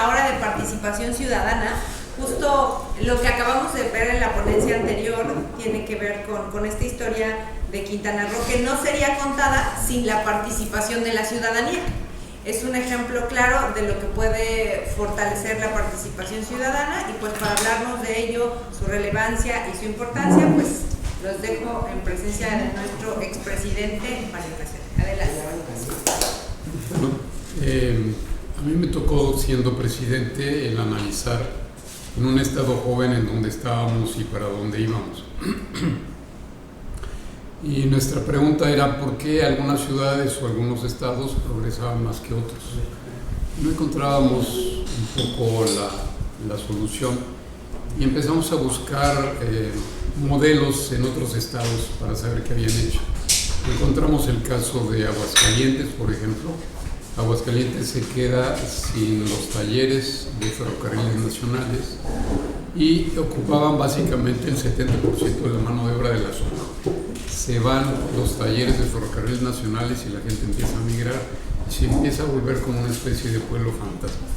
ahora de participación ciudadana. Justo lo que acabamos de ver en la ponencia anterior tiene que ver con esta historia de Quintana Roo, que no sería contada sin la participación de la ciudadanía. Es un ejemplo claro de lo que puede fortalecer la participación ciudadana, y pues para hablarnos de ello, su relevancia y su importancia, pues los dejo en presencia de nuestro expresidente Mario Caselli. Adelante. Bueno, a mí me tocó, siendo presidente, el analizar en un estado joven en donde estábamos y para dónde íbamos. Y nuestra pregunta era por qué algunas ciudades o algunos estados progresaban más que otros. No encontrábamos un poco la solución y empezamos a buscar modelos en otros estados para saber qué habían hecho. Encontramos el caso de Aguascalientes, por ejemplo. Aguascalientes se queda sin los talleres de ferrocarriles nacionales y ocupaban básicamente el 70% de la mano de obra de la zona. Se van los talleres de ferrocarriles nacionales y la gente empieza a migrar y se empieza a volver como una especie de pueblo fantasma.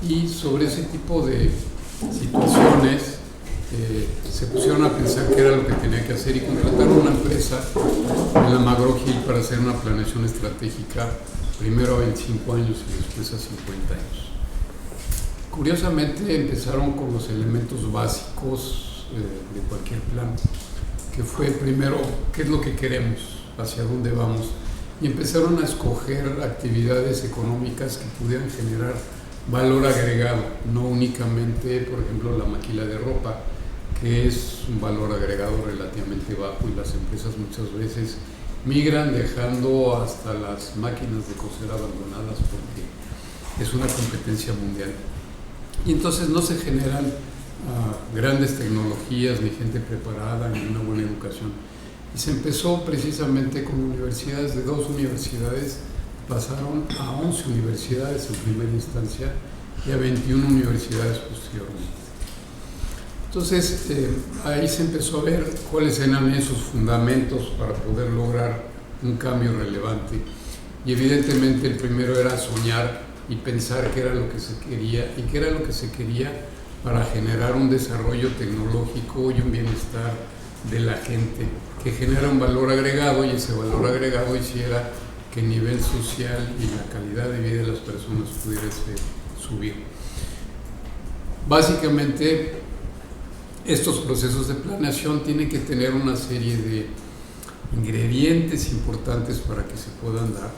Y sobre ese tipo de situaciones se pusieron a pensar qué era lo que tenía que hacer y contrataron una empresa en la McGraw-Hill para hacer una planeación estratégica, primero a 25 años y después a 50 años. Curiosamente empezaron con los elementos básicos de cualquier plan, que fue primero qué es lo que queremos, hacia dónde vamos, y empezaron a escoger actividades económicas que pudieran generar valor agregado, no únicamente, por ejemplo, la maquila de ropa, que es un valor agregado relativamente bajo y las empresas muchas veces migran dejando hasta las máquinas de coser abandonadas porque es una competencia mundial. Y entonces no se generan grandes tecnologías, ni gente preparada, ni una buena educación. Y se empezó precisamente con universidades, de 2 universidades, pasaron a 11 universidades en primera instancia y a 21 universidades posteriormente. Entonces, ahí se empezó a ver cuáles eran esos fundamentos para poder lograr un cambio relevante. Y evidentemente el primero era soñar y pensar qué era lo que se quería y qué era lo que se quería para generar un desarrollo tecnológico y un bienestar de la gente que genera un valor agregado, y ese valor agregado hiciera que el nivel social y la calidad de vida de las personas pudiera subir. Básicamente, estos procesos de planeación tienen que tener una serie de ingredientes importantes para que se puedan dar,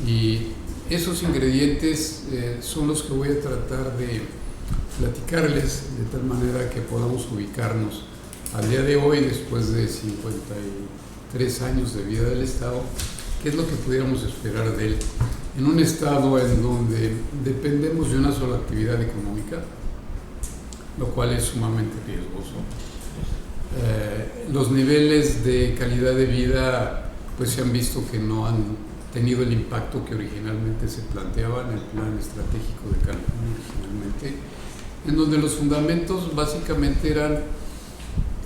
y esos ingredientes son los que voy a tratar de platicarles de tal manera que podamos ubicarnos al día de hoy, después de 53 años de vida del Estado, qué es lo que pudiéramos esperar de él en un Estado en donde dependemos de una sola actividad económica, lo cual es sumamente riesgoso. Los niveles de calidad de vida pues se han visto que no han tenido el impacto que originalmente se planteaba en el plan estratégico de Cancún originalmente, en donde los fundamentos básicamente eran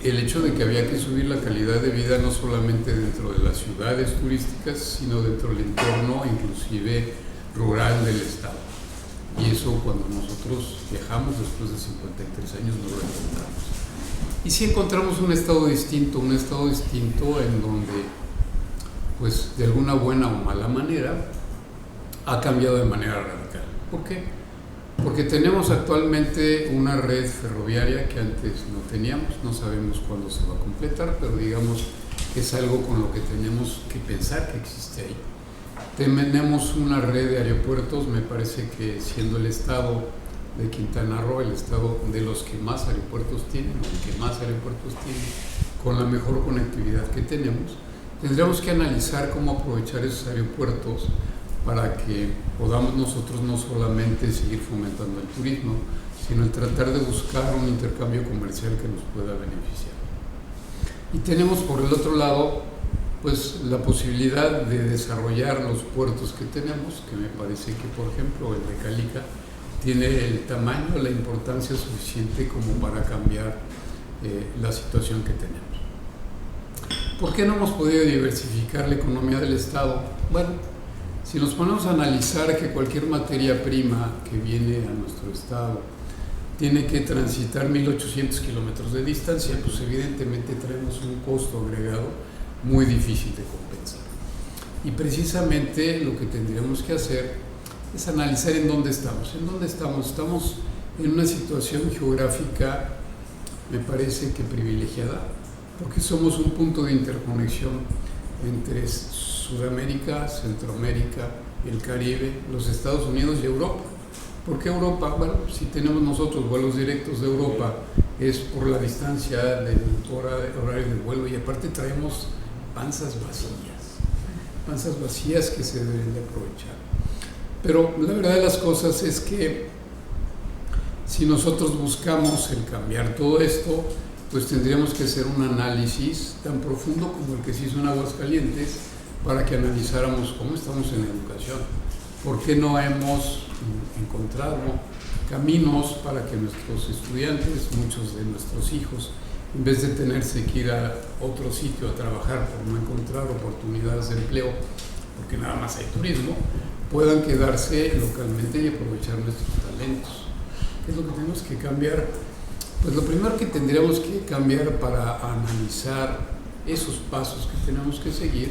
el hecho de que había que subir la calidad de vida no solamente dentro de las ciudades turísticas, sino dentro del entorno inclusive rural del Estado. Y eso, cuando nosotros viajamos después de 53 años, no lo encontramos. Y sí encontramos un estado distinto en donde, pues de alguna buena o mala manera, ha cambiado de manera radical. ¿Por qué? Porque tenemos actualmente una red ferroviaria que antes no teníamos, no sabemos cuándo se va a completar, pero digamos que es algo con lo que tenemos que pensar que existe ahí. Tenemos una red de aeropuertos, me parece que siendo el estado de Quintana Roo el estado de los que más aeropuertos tienen, con la mejor conectividad que tenemos, tendríamos que analizar cómo aprovechar esos aeropuertos para que podamos nosotros no solamente seguir fomentando el turismo, sino el tratar de buscar un intercambio comercial que nos pueda beneficiar. Y tenemos por el otro lado, pues la posibilidad de desarrollar los puertos que tenemos, que me parece que, por ejemplo, el de Calica tiene el tamaño, la importancia suficiente como para cambiar la situación que tenemos. ¿Por qué no hemos podido diversificar la economía del Estado? Bueno, Si nos ponemos a analizar que cualquier materia prima que viene a nuestro estado tiene que transitar 1800 kilómetros de distancia, pues evidentemente traemos un costo agregado muy difícil de compensar. Y precisamente lo que tendríamos que hacer es analizar en dónde estamos. ¿En dónde estamos? Estamos en una situación geográfica, me parece que privilegiada, porque somos un punto de interconexión entre Sudamérica, Centroamérica, el Caribe, los Estados Unidos y Europa. ¿Por qué Europa? Bueno, si tenemos nosotros vuelos directos de Europa es por la distancia del horario del vuelo, y aparte traemos panzas vacías que se deben de aprovechar. Pero la verdad de las cosas es que si nosotros buscamos el cambiar todo esto, pues tendríamos que hacer un análisis tan profundo como el que se hizo en Aguascalientes para que analizáramos cómo estamos en educación. ¿Por qué no hemos encontrado caminos para que nuestros estudiantes, muchos de nuestros hijos, en vez de tenerse que ir a otro sitio a trabajar por no encontrar oportunidades de empleo, porque nada más hay turismo, puedan quedarse localmente y aprovechar nuestros talentos? ¿Qué es lo que tenemos que cambiar? Pues lo primero que tendríamos que cambiar para analizar esos pasos que tenemos que seguir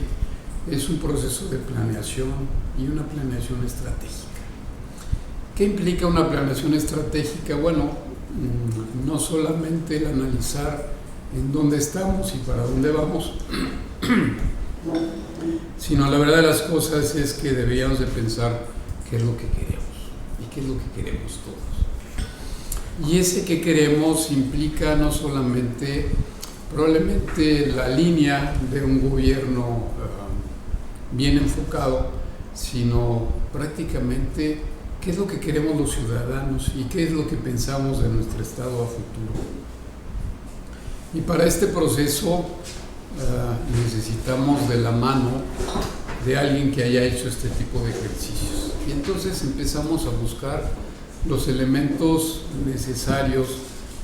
es un proceso de planeación y una planeación estratégica. ¿Qué implica una planeación estratégica? Bueno, no solamente el analizar en dónde estamos y para dónde vamos, sino la verdad de las cosas es que deberíamos de pensar qué es lo que queremos y qué es lo que queremos todos. Y ese que queremos implica no solamente probablemente la línea de un gobierno bien enfocado, sino prácticamente qué es lo que queremos los ciudadanos y qué es lo que pensamos de nuestro estado a futuro. Y para este proceso necesitamos de la mano de alguien que haya hecho este tipo de ejercicios. Y entonces empezamos a buscar los elementos necesarios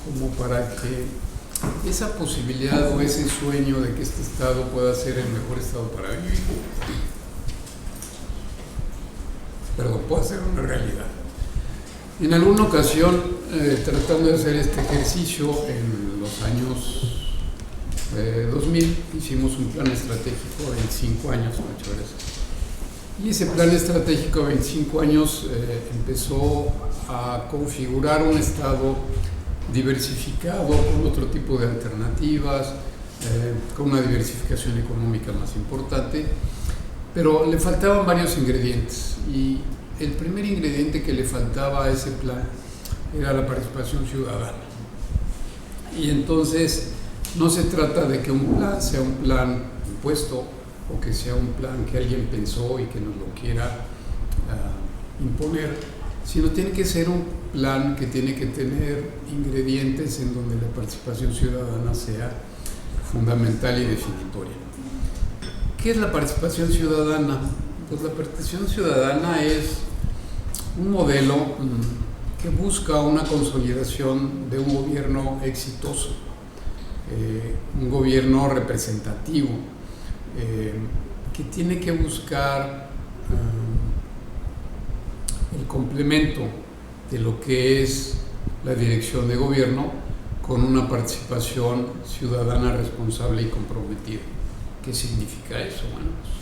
como para que esa posibilidad o ese sueño de que este estado pueda ser el mejor estado para vivir, pueda ser una realidad. En alguna ocasión, tratando de hacer este ejercicio en los años 2000, hicimos un plan estratégico de 25 años, muchas gracias. Y ese plan estratégico de 25 años empezó a configurar un estado diversificado, con otro tipo de alternativas, con una diversificación económica más importante, pero le faltaban varios ingredientes, y el primer ingrediente que le faltaba a ese plan era la participación ciudadana. Y entonces no se trata de que un plan sea un plan impuesto o que sea un plan que alguien pensó y que nos lo quiera imponer, sino tiene que ser un plan que tiene que tener ingredientes en donde la participación ciudadana sea fundamental y definitoria. ¿Qué es la participación ciudadana? Pues la participación ciudadana es un modelo que busca una consolidación de un gobierno exitoso, un gobierno representativo, que tiene que buscar el complemento de lo que es la dirección de gobierno con una participación ciudadana responsable y comprometida. ¿Qué significa eso? Bueno, pues,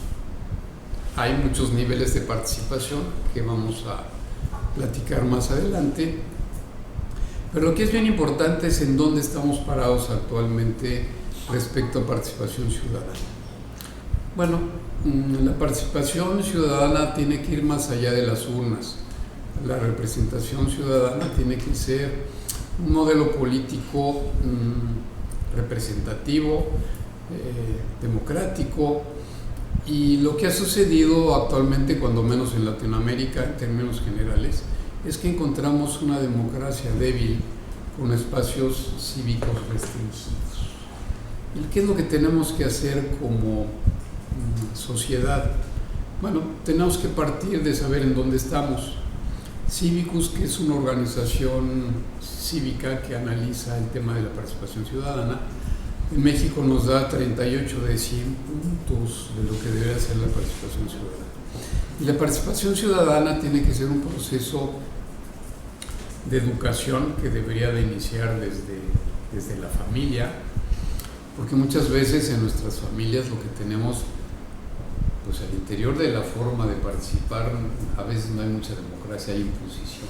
hay muchos niveles de participación que vamos a platicar más adelante, pero lo que es bien importante es en dónde estamos parados actualmente respecto a participación ciudadana. Bueno, la participación ciudadana tiene que ir más allá de las urnas. La representación ciudadana tiene que ser un modelo político representativo, democrático, y lo que ha sucedido actualmente, cuando menos en Latinoamérica en términos generales, es que encontramos una democracia débil con espacios cívicos restringidos. ¿Y qué es lo que tenemos que hacer como sociedad? Bueno, tenemos que partir de saber en dónde estamos. Cívicus, que es una organización cívica que analiza el tema de la participación ciudadana, En México nos da 38 de 100 puntos de lo que debería ser la participación ciudadana. Y la participación ciudadana tiene que ser un proceso de educación que debería de iniciar desde la familia, porque muchas veces en nuestras familias lo que tenemos, pues al interior de la forma de participar, a veces no hay mucha democracia, hay imposición.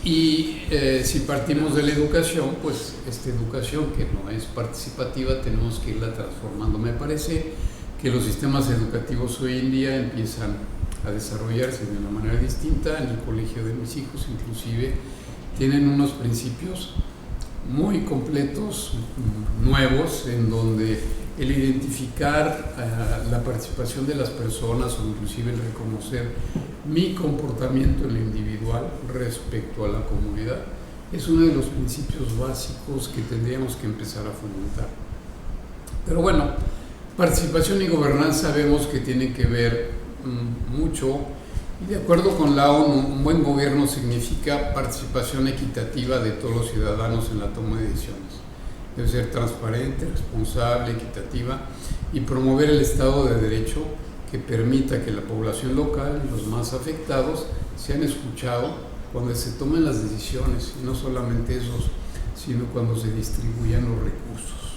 Si partimos de la educación, pues esta educación que no es participativa tenemos que irla transformando. Me parece que los sistemas educativos hoy en día empiezan a desarrollarse de una manera distinta. En el colegio de mis hijos inclusive tienen unos principios muy completos, nuevos, en donde el identificar la participación de las personas o inclusive el reconocer mi comportamiento en lo individual respecto a la comunidad es uno de los principios básicos que tendríamos que empezar a fomentar. Pero bueno, participación y gobernanza vemos que tienen que ver mucho, y de acuerdo con la ONU, un buen gobierno significa participación equitativa de todos los ciudadanos en la toma de decisiones. Debe ser transparente, responsable, equitativa y promover el Estado de Derecho que permita que la población local y los más afectados sean escuchados cuando se tomen las decisiones, y no solamente esos, sino cuando se distribuyan los recursos.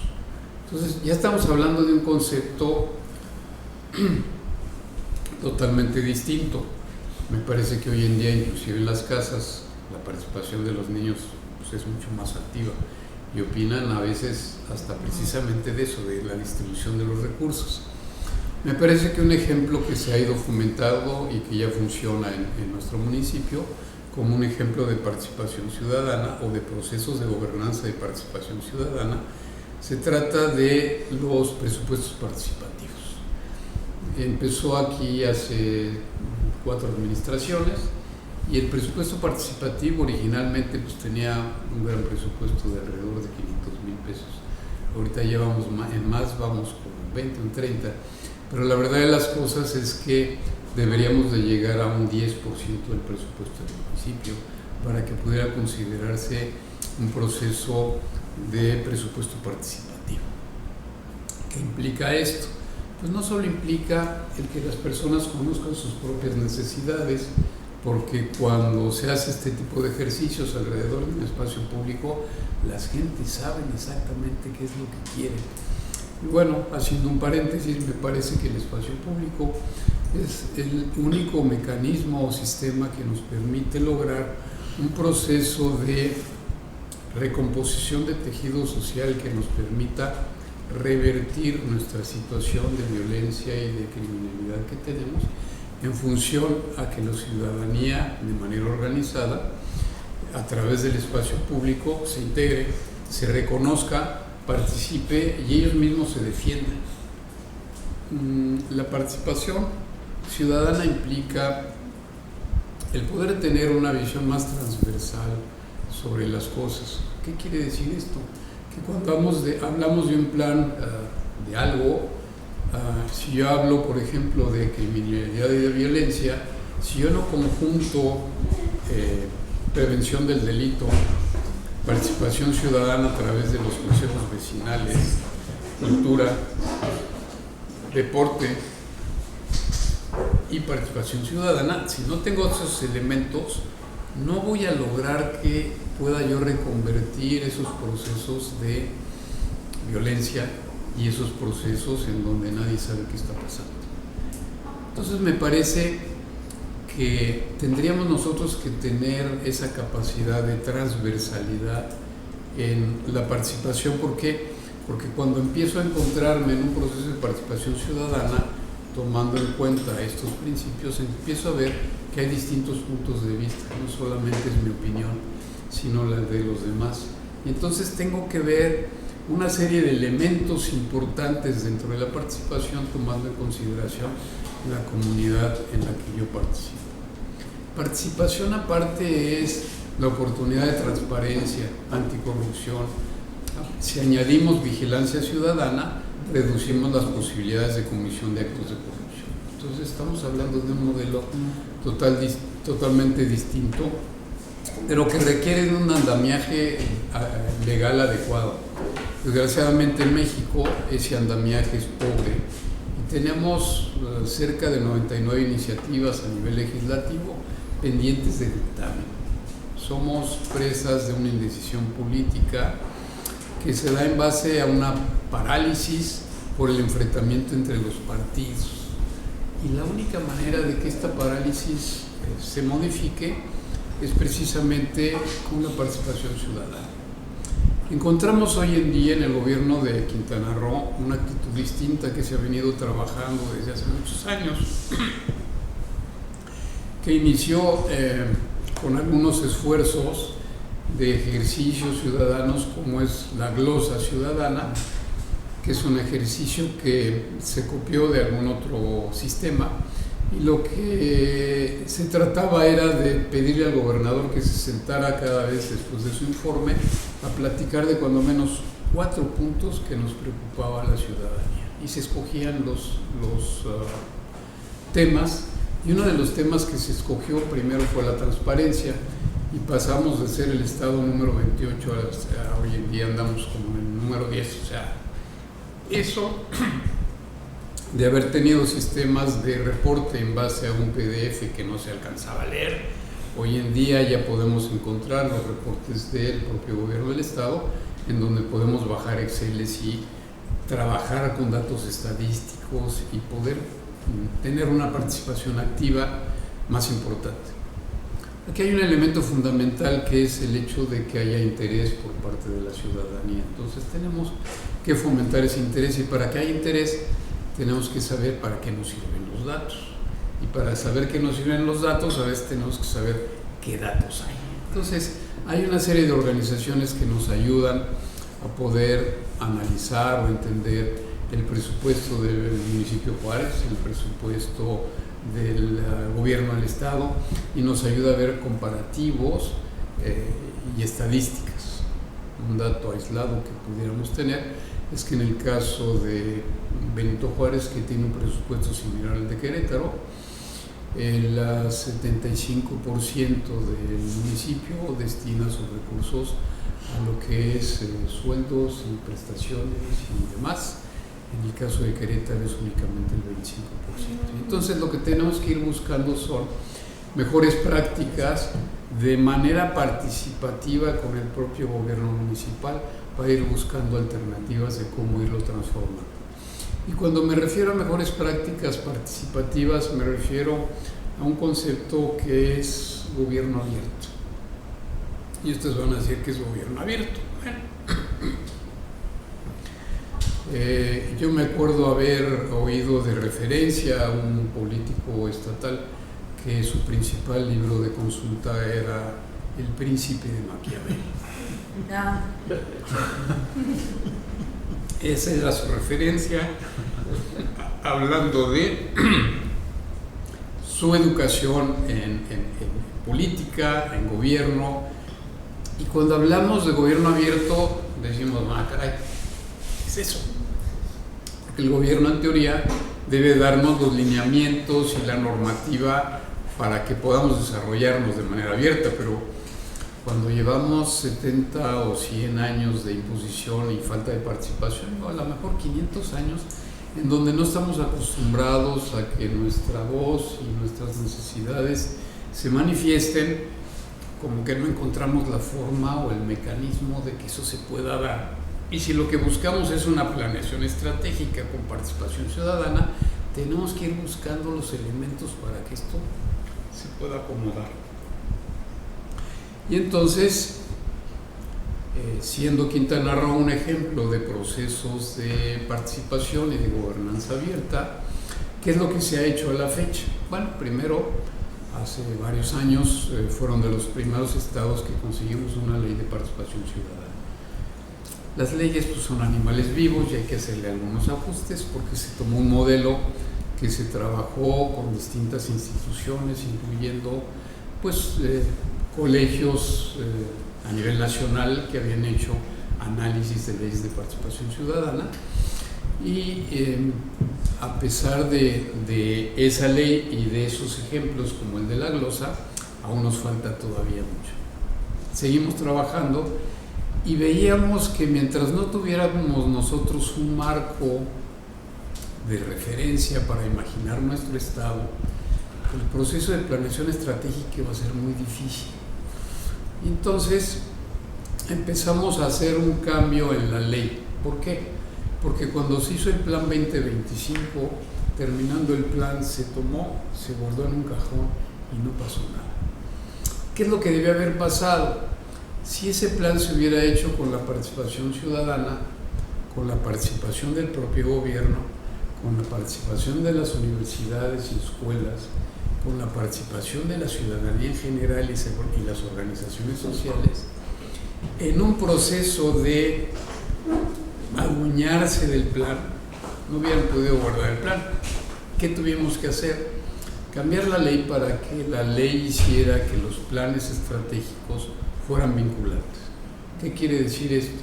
Entonces ya estamos hablando de un concepto totalmente distinto. Me parece que hoy en día, inclusive en las casas, la participación de los niños pues, es mucho más activa y opinan a veces hasta precisamente de eso, de la distribución de los recursos. Me parece que un ejemplo que se ha ido fomentando y que ya funciona en nuestro municipio como un ejemplo de participación ciudadana o de procesos de gobernanza y participación ciudadana, se trata de los presupuestos participativos. Empezó aquí hace 4 administraciones y el presupuesto participativo originalmente pues tenía un gran presupuesto de alrededor de 500,000 pesos. Ahorita llevamos vamos con 20 o 30, pero la verdad de las cosas es que deberíamos de llegar a un 10% del presupuesto del municipio para que pudiera considerarse un proceso de presupuesto participativo. ¿Qué implica esto? Pues no solo implica el que las personas conozcan sus propias necesidades, porque cuando se hace este tipo de ejercicios alrededor de un espacio público, las gentes saben exactamente qué es lo que quieren. Y bueno, haciendo un paréntesis, me parece que el espacio público es el único mecanismo o sistema que nos permite lograr un proceso de recomposición de tejido social que nos permita revertir nuestra situación de violencia y de criminalidad que tenemos en función a que la ciudadanía de manera organizada a través del espacio público se integre, se reconozca, participe y ellos mismos se defiendan. La participación ciudadana implica el poder tener una visión más transversal sobre las cosas. ¿Qué quiere decir esto? Que cuando hablamos de un plan de algo, si yo hablo, por ejemplo, de criminalidad y de violencia, si yo no conjunto prevención del delito, participación ciudadana a través de los consejos vecinales, cultura, deporte y participación ciudadana, si no tengo esos elementos, no voy a lograr que pueda yo reconvertir esos procesos de violencia y esos procesos en donde nadie sabe qué está pasando. Entonces me parece que tendríamos nosotros que tener esa capacidad de transversalidad en la participación. ¿Por qué? Porque cuando empiezo a encontrarme en un proceso de participación ciudadana, tomando en cuenta estos principios, empiezo a ver que hay distintos puntos de vista, no solamente es mi opinión, sino la de los demás. Y entonces tengo que ver una serie de elementos importantes dentro de la participación, tomando en consideración la comunidad en la que yo participo. Participación aparte es la oportunidad de transparencia, anticorrupción. Si añadimos vigilancia ciudadana, reducimos las posibilidades de comisión de actos de corrupción. Entonces estamos hablando de un modelo totalmente distinto pero que requieren un andamiaje legal adecuado. Desgraciadamente en México ese andamiaje es pobre y tenemos cerca de 99 iniciativas a nivel legislativo pendientes de dictamen. Somos presas de una indecisión política que se da en base a una parálisis por el enfrentamiento entre los partidos. Y la única manera de que esta parálisis se modifique es precisamente con la participación ciudadana. Encontramos hoy en día en el gobierno de Quintana Roo una actitud distinta que se ha venido trabajando desde hace muchos años, que inició con algunos esfuerzos de ejercicios ciudadanos como es la glosa ciudadana, que es un ejercicio que se copió de algún otro sistema, y lo que se trataba era de pedirle al gobernador que se sentara cada vez después de su informe a platicar de cuando menos 4 puntos que nos preocupaba a la ciudadanía, y se escogían los temas, y uno de los temas que se escogió primero fue la transparencia, y pasamos de ser el estado número 28 a hoy en día andamos como en el número 10, o sea, eso de haber tenido sistemas de reporte en base a un PDF que no se alcanzaba a leer. Hoy en día ya podemos encontrar los reportes del propio gobierno del estado, en donde podemos bajar Exceles y trabajar con datos estadísticos y poder tener una participación activa más importante. Aquí hay un elemento fundamental que es el hecho de que haya interés por parte de la ciudadanía. Entonces tenemos que fomentar ese interés, y para que haya interés tenemos que saber para qué nos sirven los datos. Y para saber qué nos sirven los datos, a veces tenemos que saber qué datos hay. Entonces hay una serie de organizaciones que nos ayudan a poder analizar o entender el presupuesto del municipio Juárez, el presupuesto del gobierno del estado, y nos ayuda a ver comparativos y estadísticas. Un dato aislado que pudiéramos tener es que en el caso de Benito Juárez, que tiene un presupuesto similar al de Querétaro, el 75% del municipio destina sus recursos a lo que es sueldos y prestaciones y demás. En el caso de Querétaro es únicamente el 25%. Entonces lo que tenemos que ir buscando son mejores prácticas de manera participativa con el propio gobierno municipal, para ir buscando alternativas de cómo irlo transformando. Y cuando me refiero a mejores prácticas participativas, me refiero a un concepto que es gobierno abierto. Y ustedes van a decir que es gobierno abierto. Yo me acuerdo haber oído de referencia a un político estatal que su principal libro de consulta era El Príncipe de Maquiavelo. Esa era su referencia, hablando de su educación en política, en gobierno. Y cuando hablamos de gobierno abierto, decimos, caray, ¿qué es eso? Porque el gobierno, en teoría, debe darnos los lineamientos y la normativa para que podamos desarrollarnos de manera abierta, pero cuando llevamos 70 o 100 años de imposición y falta de participación, o a lo mejor 500 años, en donde no estamos acostumbrados a que nuestra voz y nuestras necesidades se manifiesten, como que no encontramos la forma o el mecanismo de que eso se pueda dar. Y si lo que buscamos es una planeación estratégica con participación ciudadana, tenemos que ir buscando los elementos para que esto se pueda acomodar. Y entonces, siendo Quintana Roo un ejemplo de procesos de participación y de gobernanza abierta, ¿qué es lo que se ha hecho a la fecha? Bueno, primero, hace varios años fueron de los primeros estados que conseguimos una ley de participación ciudadana. Las leyes pues, son animales vivos y hay que hacerle algunos ajustes porque se tomó un modelo que se trabajó con distintas instituciones, incluyendo pues, colegios a nivel nacional que habían hecho análisis de leyes de participación ciudadana, y a pesar de esa ley y de esos ejemplos como el de la glosa, aún nos falta todavía mucho. seguimos trabajando y veíamos que mientras no tuviéramos nosotros un marco de referencia para imaginar nuestro estado, el proceso de planeación estratégica iba a ser muy difícil. Entonces empezamos a hacer un cambio en la ley. ¿Por qué? Porque cuando se hizo el plan 2025, terminando el plan, se tomó, se guardó en un cajón y no pasó nada. ¿Qué es lo que debía haber pasado? Si ese plan se hubiera hecho con la participación ciudadana, con la participación del propio gobierno, con la participación de las universidades y escuelas, con la participación de la ciudadanía en general y las organizaciones sociales, en un proceso de adueñarse del plan, no hubieran podido guardar el plan. ¿Qué tuvimos que hacer? Cambiar la ley para que la ley hiciera que los planes estratégicos fueran vinculantes. ¿Qué quiere decir esto?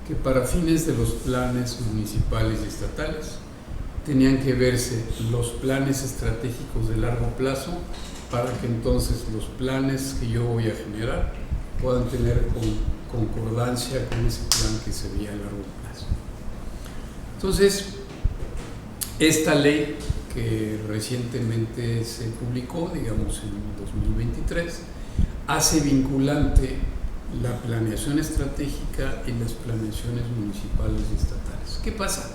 Que para fines de los planes municipales y estatales tenían que verse los planes estratégicos de largo plazo para que entonces los planes que yo voy a generar puedan tener concordancia con ese plan que se veía a largo plazo. Entonces, esta ley que recientemente se publicó, digamos en 2023, hace vinculante la planeación estratégica y las planeaciones municipales y estatales. ¿Qué pasa?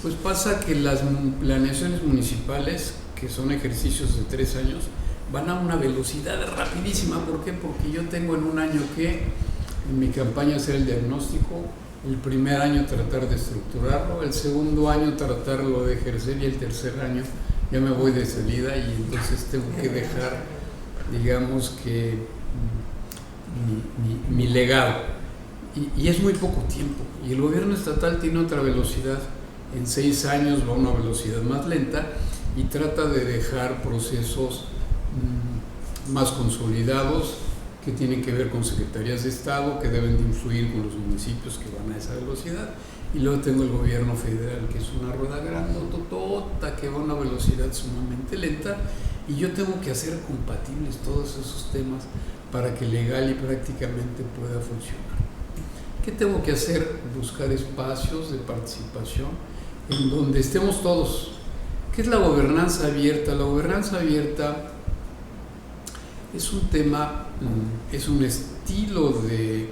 Pues pasa que las planeaciones municipales, que son ejercicios de 3 años, van a una velocidad rapidísima. ¿Por qué? Porque yo tengo en un año que en mi campaña hacer el diagnóstico, el primer año tratar de estructurarlo, el segundo año tratarlo de ejercer y el tercer año ya me voy de salida y entonces tengo que dejar, digamos que, mi legado. Y es muy poco tiempo. Y el gobierno estatal tiene otra velocidad. En 6 años va a una velocidad más lenta y trata de dejar procesos más consolidados que tienen que ver con secretarías de Estado que deben de influir con los municipios que van a esa velocidad. Y luego tengo el gobierno federal, que es una rueda grandototota que va a una velocidad sumamente lenta, y yo tengo que hacer compatibles todos esos temas para que legal y prácticamente pueda funcionar. ¿Qué tengo que hacer? Buscar espacios de participación en donde estemos todos. ¿Qué es la gobernanza abierta? La gobernanza abierta es un tema, es un estilo de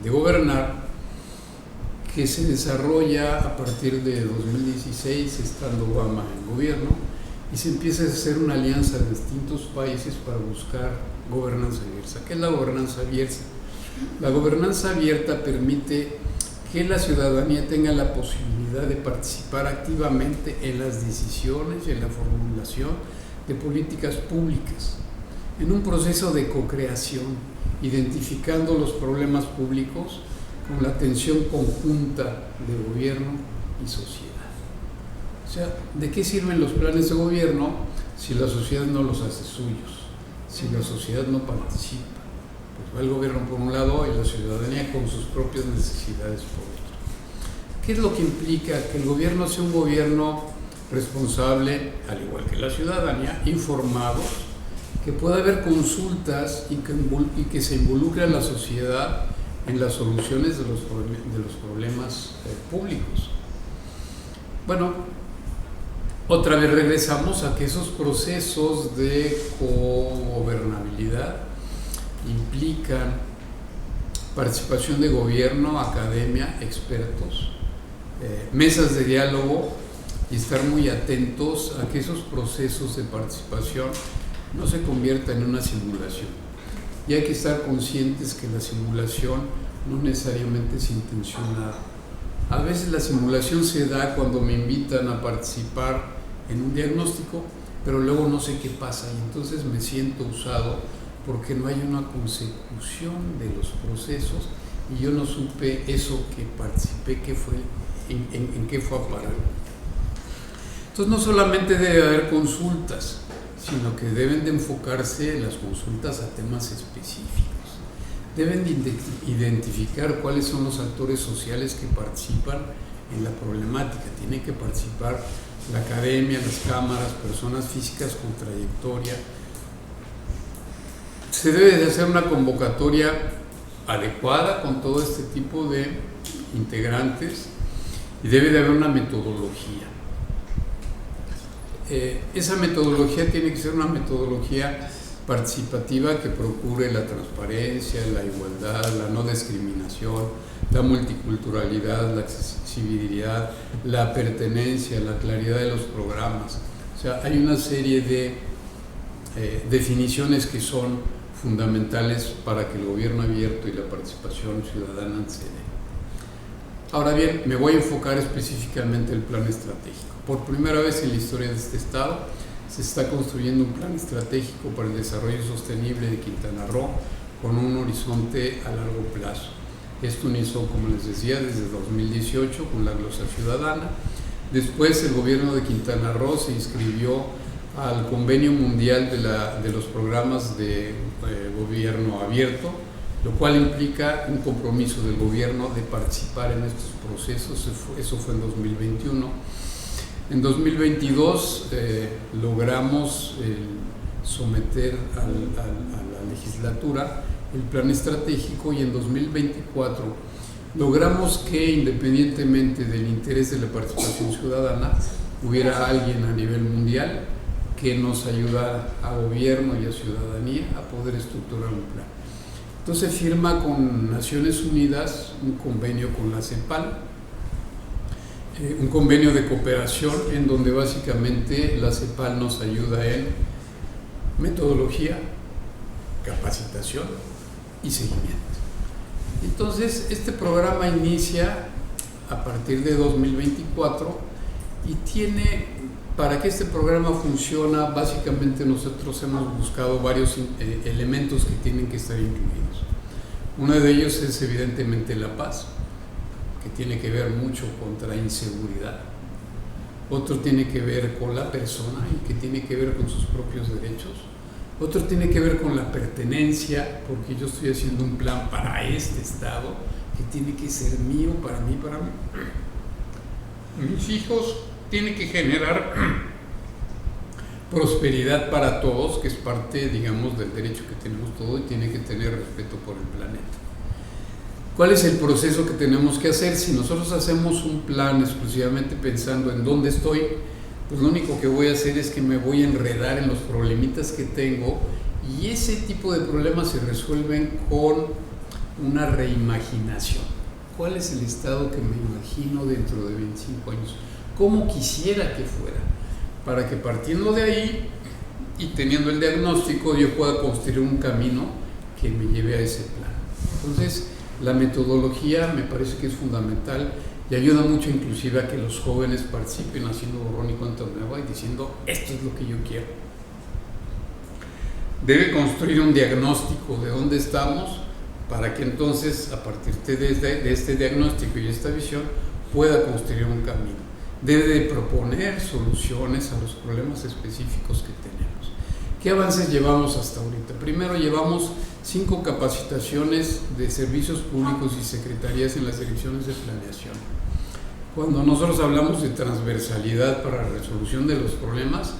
gobernar que se desarrolla a partir de 2016, estando Obama en gobierno, y se empieza a hacer una alianza de distintos países para buscar gobernanza abierta. ¿Qué es la gobernanza abierta? La gobernanza abierta permite que la ciudadanía tenga la posibilidad de participar activamente en las decisiones y en la formulación de políticas públicas, en un proceso de co-creación, identificando los problemas públicos con la atención conjunta de gobierno y sociedad. O sea, ¿de qué sirven los planes de gobierno si la sociedad no los hace suyos? Si la sociedad no participa. Pues va el gobierno por un lado y la ciudadanía con sus propias necesidades por otro. ¿Qué es lo que implica? Que el gobierno sea un gobierno responsable, al igual que la ciudadanía, informados, que pueda haber consultas y que se involucre a la sociedad en las soluciones de los problemas públicos. Bueno, otra vez regresamos a que esos procesos de cogobernabilidad implican participación de gobierno, academia, expertos, mesas de diálogo, y estar muy atentos a que esos procesos de participación no se conviertan en una simulación. Y hay que estar conscientes que la simulación no necesariamente es intencionada. A veces la simulación se da cuando me invitan a participar en un diagnóstico, pero luego no sé qué pasa y entonces me siento usado porque no hay una consecución de los procesos y yo no supe eso que participé, qué fue, en qué fue a parar. Entonces no solamente debe haber consultas, sino que deben de enfocarse las consultas a temas específicos. Deben de identificar cuáles son los actores sociales que participan en la problemática. Tiene que participar la academia, las cámaras, personas físicas con trayectoria, se debe de hacer una convocatoria adecuada con todo este tipo de integrantes y debe de haber una metodología. Esa metodología tiene que ser una metodología participativa que procure la transparencia, la igualdad, la no discriminación, la multiculturalidad, la accesibilidad, la pertenencia, la claridad de los programas. O sea, hay una serie de definiciones que son fundamentales para que el gobierno abierto y la participación ciudadana se den. Ahora bien, me voy a enfocar específicamente en el plan estratégico. Por primera vez en la historia de este estado se está construyendo un plan estratégico para el desarrollo sostenible de Quintana Roo con un horizonte a largo plazo. Esto inició, como les decía, desde 2018 con la glosa ciudadana. Después el gobierno de Quintana Roo se inscribió al Convenio Mundial de los Programas de Gobierno Abierto, lo cual implica un compromiso del gobierno de participar en estos procesos. Eso fue en 2021. En 2022 logramos someter a la legislatura el plan estratégico y en 2024 logramos que, independientemente del interés de la participación ciudadana, hubiera alguien a nivel mundial que nos ayudara a gobierno y a ciudadanía a poder estructurar un plan. Entonces firma con Naciones Unidas un convenio con la CEPAL, un convenio de cooperación en donde básicamente la CEPAL nos ayuda en metodología, capacitación y seguimiento. Entonces este programa inicia a partir de 2024 y tiene, para que este programa funcione, básicamente nosotros hemos buscado varios elementos que tienen que estar incluidos. Uno de ellos es evidentemente la paz, que tiene que ver mucho contra inseguridad. Otro tiene que ver con la persona y que tiene que ver con sus propios derechos. Otro tiene que ver con la pertenencia, porque yo estoy haciendo un plan para este estado que tiene que ser mío, para mí, para mí. Mis hijos tienen que generar prosperidad para todos, que es parte, digamos, del derecho que tenemos todos, y tiene que tener respeto por el planeta. ¿Cuál es el proceso que tenemos que hacer? Si nosotros hacemos un plan exclusivamente pensando en dónde estoy, pues lo único que voy a hacer es que me voy a enredar en los problemitas que tengo, y ese tipo de problemas se resuelven con una reimaginación. ¿Cuál es el estado que me imagino dentro de 25 años? ¿Cómo quisiera que fuera? Para que, partiendo de ahí y teniendo el diagnóstico, yo pueda construir un camino que me lleve a ese plan. Entonces, la metodología me parece que es fundamental y ayuda mucho inclusive a que los jóvenes participen haciendo borrón y cuenta nueva y diciendo, esto es lo que yo quiero. Debe construir un diagnóstico de dónde estamos para que entonces, a partir de este diagnóstico y esta visión, pueda construir un camino. Debe de proponer soluciones a los problemas específicos que tenemos. ¿Qué avances llevamos hasta ahorita? Primero, llevamos 5 capacitaciones de servicios públicos y secretarías en las direcciones de planeación. Cuando nosotros hablamos de transversalidad para la resolución de los problemas,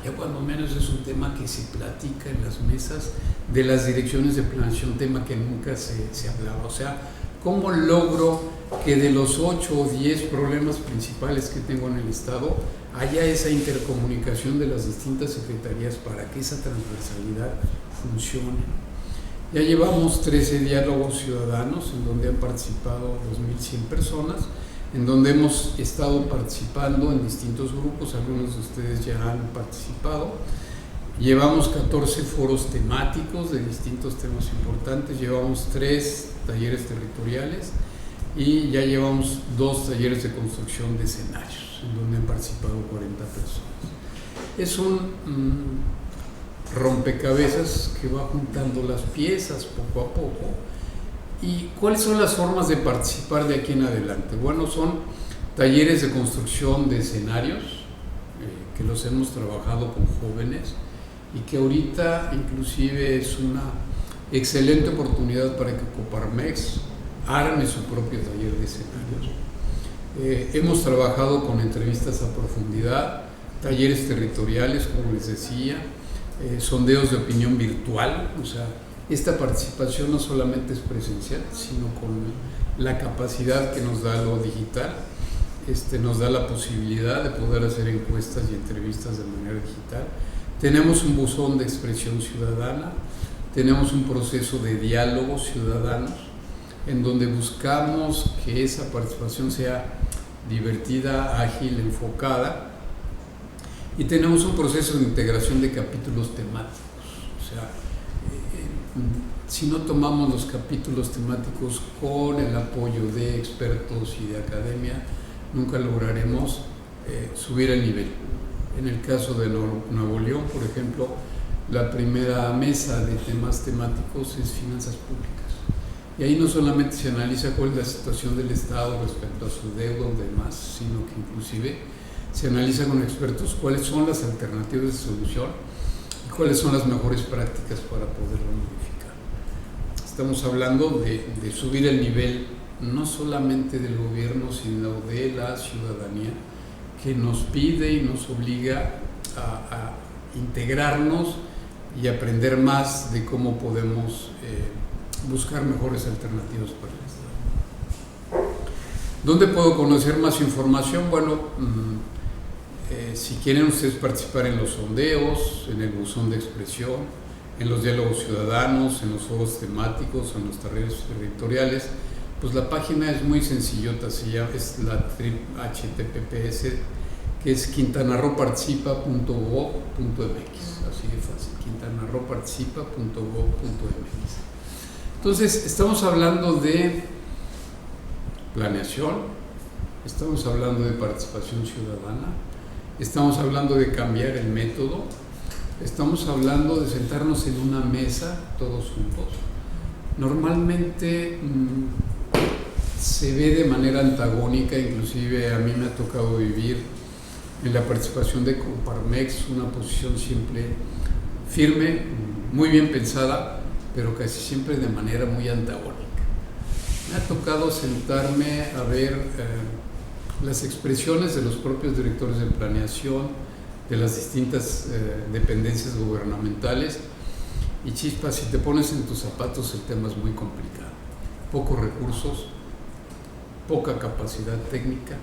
ya cuando menos es un tema que se platica en las mesas de las direcciones de planeación, tema que nunca se hablaba. O sea, ¿cómo logro que de los 8 o 10 problemas principales que tengo en el Estado haya esa intercomunicación de las distintas secretarías para que esa transversalidad funcione? Ya llevamos 13 diálogos ciudadanos en donde han participado 2.100 personas, en donde hemos estado participando en distintos grupos, algunos de ustedes ya han participado. Llevamos 14 foros temáticos de distintos temas importantes, llevamos 3 talleres territoriales y ya llevamos 2 talleres de construcción de escenarios, en donde han participado 40 personas. Es un rompecabezas que va juntando las piezas poco a poco. ¿Y cuáles son las formas de participar de aquí en adelante? Bueno, son talleres de construcción de escenarios, que los hemos trabajado con jóvenes y que ahorita inclusive es una excelente oportunidad para que Coparmex arme su propio taller de escenarios. Hemos trabajado con entrevistas a profundidad, talleres territoriales, como les decía, sondeos de opinión virtual, o sea, esta participación no solamente es presencial, sino con la capacidad que nos da lo digital, nos da la posibilidad de poder hacer encuestas y entrevistas de manera digital. Tenemos un buzón de expresión ciudadana, tenemos un proceso de diálogos ciudadanos en donde buscamos que esa participación sea divertida, ágil, enfocada, y tenemos un proceso de integración de capítulos temáticos. O sea, si no tomamos los capítulos temáticos con el apoyo de expertos y de academia, nunca lograremos subir el nivel. En el caso de Nuevo León, por ejemplo, la primera mesa de temas temáticos es finanzas públicas. Y ahí no solamente se analiza cuál es la situación del Estado respecto a su deuda o demás, sino que inclusive se analiza con expertos cuáles son las alternativas de solución y cuáles son las mejores prácticas para poderlo modificar. Estamos hablando de subir el nivel no solamente del gobierno, sino de la ciudadanía, que nos pide y nos obliga a integrarnos y aprender más de cómo podemos buscar mejores alternativas para el Estado. ¿Dónde puedo conocer más información? Bueno, si quieren ustedes participar en los sondeos, en el buzón de expresión, en los diálogos ciudadanos, en los foros temáticos, en los talleres territoriales, pues la página es muy sencillota, es la HTTPS, que es quintanarroparticipa.gov.mx, así de fácil, quintanarroparticipa.gov.mx. Entonces, estamos hablando de planeación, estamos hablando de participación ciudadana, estamos hablando de cambiar el método, estamos hablando de sentarnos en una mesa todos juntos. Normalmente se ve de manera antagónica, inclusive a mí me ha tocado vivir en la participación de Coparmex una posición siempre firme, muy bien pensada, pero casi siempre de manera muy antagónica. Me ha tocado sentarme a ver las expresiones de los propios directores de planeación, de las distintas dependencias gubernamentales, y chispa, si te pones en tus zapatos el tema es muy complicado. Pocos recursos, poca capacidad técnica,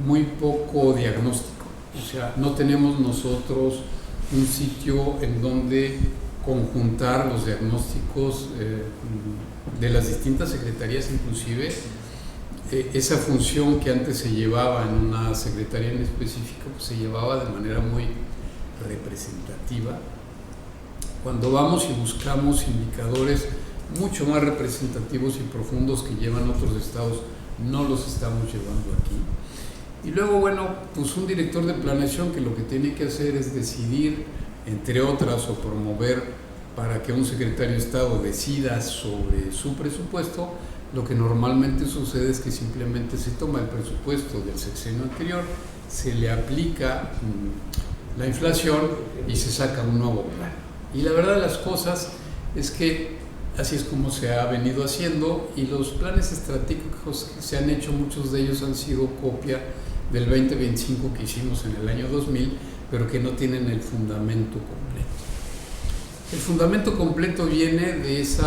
muy poco diagnóstico. O sea, no tenemos nosotros un sitio en donde conjuntar los diagnósticos de las distintas secretarías, inclusive esa función que antes se llevaba en una secretaría en específico, pues se llevaba de manera muy representativa. Cuando vamos y buscamos indicadores mucho más representativos y profundos que llevan otros estados, no los estamos llevando aquí. Y luego, bueno, pues un director de planeación que lo que tiene que hacer es decidir, entre otras, o promover para que un secretario de Estado decida sobre su presupuesto. Lo que normalmente sucede es que simplemente se toma el presupuesto del sexenio anterior, se le aplica la inflación y se saca un nuevo plan. Y la verdad de las cosas es que así es como se ha venido haciendo, y los planes estratégicos que se han hecho, muchos de ellos han sido copia del 2025 que hicimos en el año 2000, pero que no tienen el fundamento completo. El fundamento completo viene de ese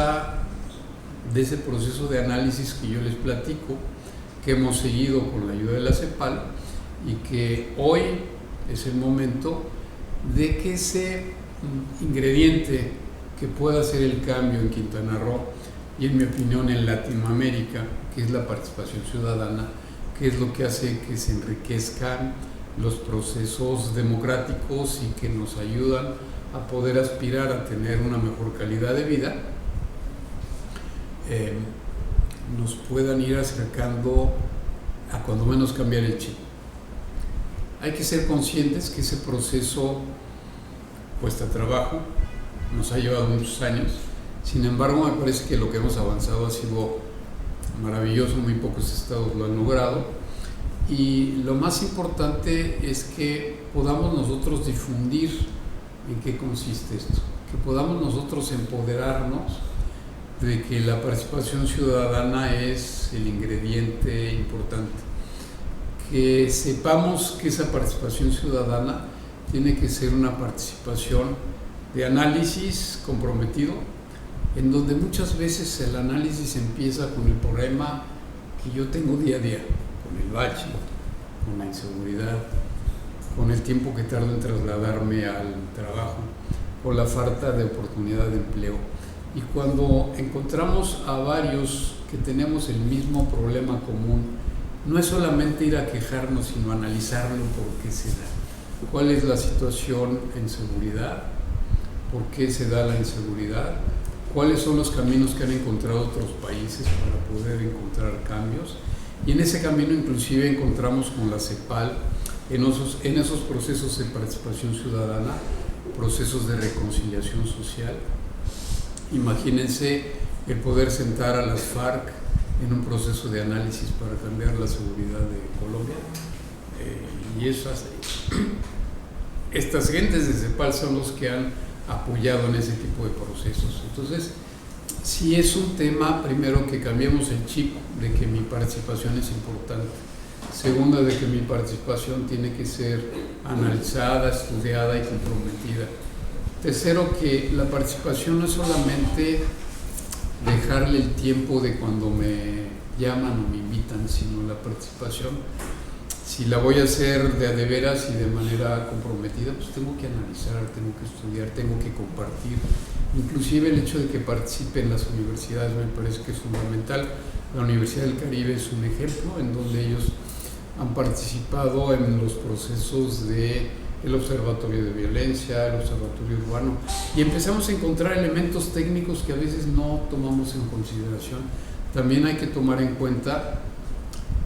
proceso de análisis que yo les platico, que hemos seguido con la ayuda de la CEPAL, y que hoy es el momento de que ese ingrediente que pueda hacer el cambio en Quintana Roo y, en mi opinión, en Latinoamérica, que es la participación ciudadana, que es lo que hace que se enriquezcan los procesos democráticos y que nos ayudan a poder aspirar a tener una mejor calidad de vida, nos puedan ir acercando a cuando menos cambiar el chip. Hay que ser conscientes que ese proceso cuesta trabajo, nos ha llevado muchos años. Sin embargo, me parece que lo que hemos avanzado ha sido maravilloso, muy pocos estados lo han logrado, y lo más importante es que podamos nosotros difundir en qué consiste esto, que podamos nosotros empoderarnos de que la participación ciudadana es el ingrediente importante, que sepamos que esa participación ciudadana tiene que ser una participación de análisis comprometido, en donde muchas veces el análisis empieza con el problema que yo tengo día a día, con el bache, con la inseguridad, con el tiempo que tardo en trasladarme al trabajo, con la falta de oportunidad de empleo. Y cuando encontramos a varios que tenemos el mismo problema común, no es solamente ir a quejarnos, sino analizarlo por qué se da. ¿Cuál es la situación en seguridad? ¿Por qué se da la inseguridad? ¿Cuáles son los caminos que han encontrado otros países para poder encontrar cambios? Y en ese camino inclusive encontramos con la CEPAL, en esos procesos de participación ciudadana, procesos de reconciliación social. Imagínense el poder sentar a las FARC en un proceso de análisis para cambiar la seguridad de Colombia. Y estas gentes de CEPAL son los que han apoyado en ese tipo de procesos. Entonces, sí es un tema, primero, que cambiemos el chip de que mi participación es importante. Segunda, de que mi participación tiene que ser analizada, estudiada y comprometida. Tercero, que la participación no es solamente dejarle el tiempo de cuando me llaman o me invitan, sino la participación, si la voy a hacer de veras y de manera comprometida, pues tengo que analizar, tengo que estudiar, tengo que compartir. Inclusive el hecho de que participe en las universidades me parece que es fundamental. La Universidad del Caribe es un ejemplo en donde ellos han participado en los procesos del Observatorio de Violencia, el Observatorio Urbano, y empezamos a encontrar elementos técnicos que a veces no tomamos en consideración. También hay que tomar en cuenta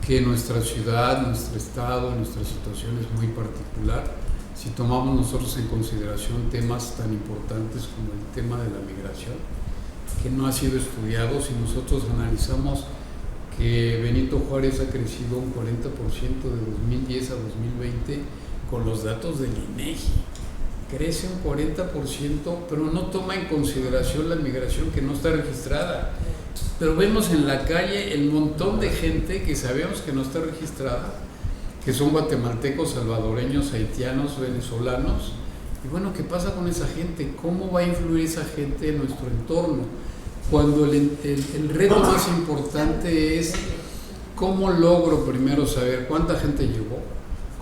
que nuestra ciudad, nuestro estado, nuestra situación es muy particular. Si tomamos nosotros en consideración temas tan importantes como el tema de la migración, que no ha sido estudiado, si nosotros analizamos que Benito Juárez ha crecido un 40% de 2010 a 2020 con los datos del INEGI. Crece un 40%, pero no toma en consideración la migración que no está registrada. Pero vemos en la calle el montón de gente que sabemos que no está registrada, que son guatemaltecos, salvadoreños, haitianos, venezolanos. Y bueno, ¿qué pasa con esa gente? ¿Cómo va a influir esa gente en nuestro entorno? Cuando el reto más importante es cómo logro primero saber cuánta gente llegó,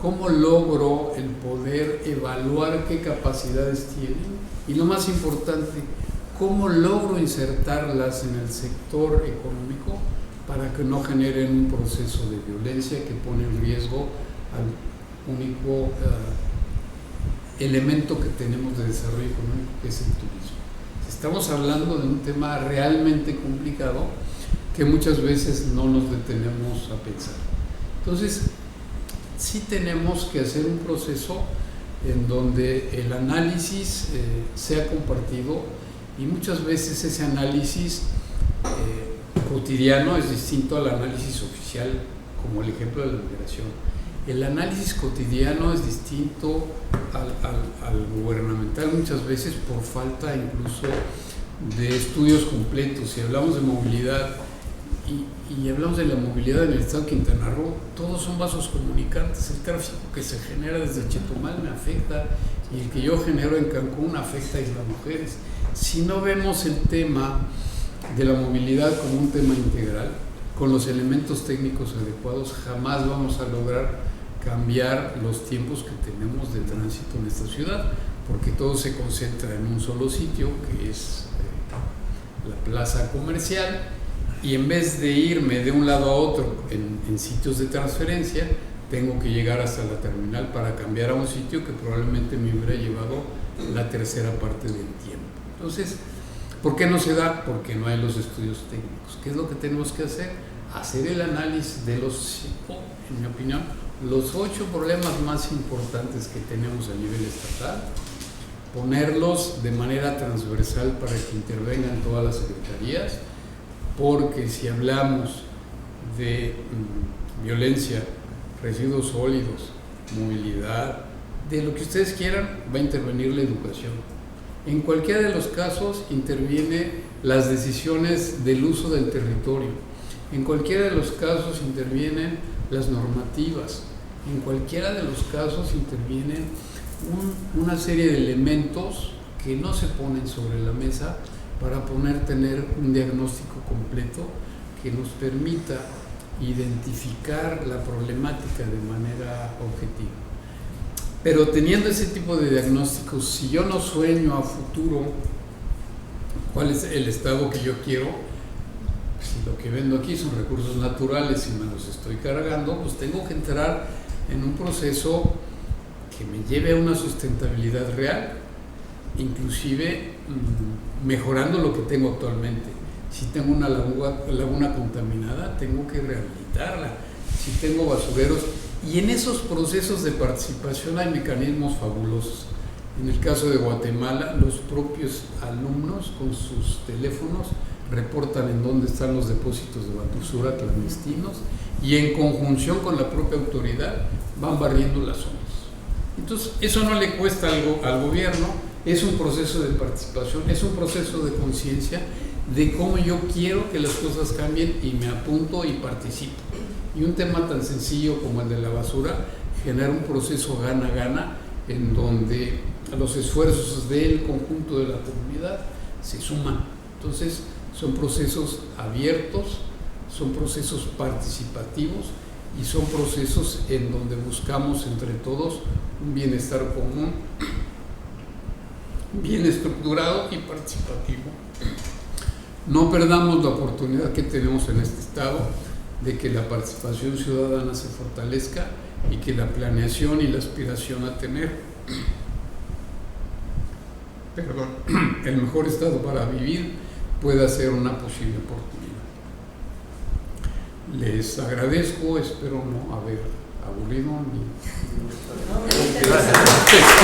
cómo logro el poder evaluar qué capacidades tienen y lo más importante, cómo logro insertarlas en el sector económico para que no generen un proceso de violencia que pone en riesgo al único elemento que tenemos de desarrollo económico, que es el turismo. Estamos hablando de un tema realmente complicado que muchas veces no nos detenemos a pensar. Entonces, sí tenemos que hacer un proceso en donde el análisis sea compartido y muchas veces ese análisis cotidiano es distinto al análisis oficial, como el ejemplo de la migración. El análisis cotidiano es distinto al gubernamental muchas veces por falta incluso de estudios completos. Si hablamos de movilidad y hablamos de la movilidad en el estado de Quintana Roo, todos son vasos comunicantes. El tráfico que se genera desde Chetumal me afecta y el que yo genero en Cancún afecta a las mujeres. Si no vemos el tema de la movilidad como un tema integral, con los elementos técnicos adecuados, jamás vamos a lograr cambiar los tiempos que tenemos de tránsito en esta ciudad, porque todo se concentra en un solo sitio, que es la plaza comercial, y en vez de irme de un lado a otro en sitios de transferencia, tengo que llegar hasta la terminal para cambiar a un sitio que probablemente me hubiera llevado la tercera parte del tiempo. Entonces, ¿por qué no se da? Porque no hay los estudios técnicos. ¿Qué es lo que tenemos que hacer? Hacer el análisis de los, en mi opinión, los 8 problemas más importantes que tenemos a nivel estatal, ponerlos de manera transversal para que intervengan todas las secretarías, porque si hablamos de violencia, residuos sólidos, movilidad, de lo que ustedes quieran, va a intervenir la educación. En cualquiera de los casos intervienen las decisiones del uso del territorio. En cualquiera de los casos intervienen las normativas. En cualquiera de los casos intervienen una serie de elementos que no se ponen sobre la mesa para poder tener un diagnóstico completo que nos permita identificar la problemática de manera objetiva. Pero teniendo ese tipo de diagnósticos, si yo no sueño a futuro cuál es el estado que yo quiero, si lo que vendo aquí son recursos naturales y me los estoy cargando, pues tengo que entrar en un proceso que me lleve a una sustentabilidad real, inclusive mejorando lo que tengo actualmente. Si tengo una laguna contaminada, tengo que rehabilitarla. Si tengo basureros, y en esos procesos de participación hay mecanismos fabulosos. En el caso de Guatemala, los propios alumnos con sus teléfonos reportan en dónde están los depósitos de basura clandestinos y en conjunción con la propia autoridad van barriendo las zonas. Entonces, eso no le cuesta algo al gobierno, es un proceso de participación, es un proceso de conciencia de cómo yo quiero que las cosas cambien y me apunto y participo. Y un tema tan sencillo como el de la basura genera un proceso gana-gana en donde los esfuerzos del conjunto de la comunidad se suman. Entonces, son procesos abiertos, son procesos participativos y son procesos en donde buscamos entre todos un bienestar común, bien estructurado y participativo. No perdamos la oportunidad que tenemos en este estado de que la participación ciudadana se fortalezca y que la planeación y la aspiración a tener el mejor estado para vivir pueda ser una posible oportunidad. Les agradezco, espero no haber aburrido ni... Gracias.